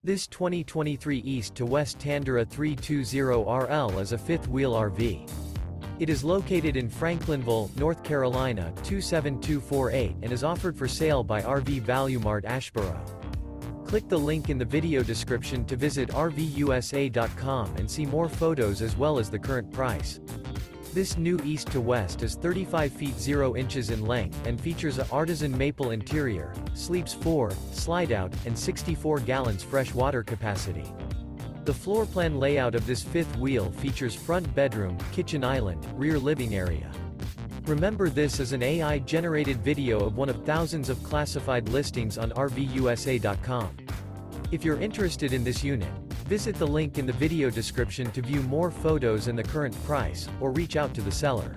This 2023 East to West Tandara 320RL is a fifth-wheel RV. It is located in Franklinville, North Carolina 27248 and is offered for sale by RV Value Mart Asheboro. Click the link in the video description to visit RVUSA.com and see more photos as well as the current price. This new East to West is 35 feet 0 inches in length and features a ARTISAN MAPLE interior, sleeps 4, Slideout, and 64 gallons fresh water capacity. The floor plan layout of this fifth wheel features front bedroom, kitchen island, rear living area. Remember, this is an AI-generated video of one of thousands of classified listings on RVUSA.com. If you're interested in this unit, visit the link in the video description to view more photos and the current price, or reach out to the seller.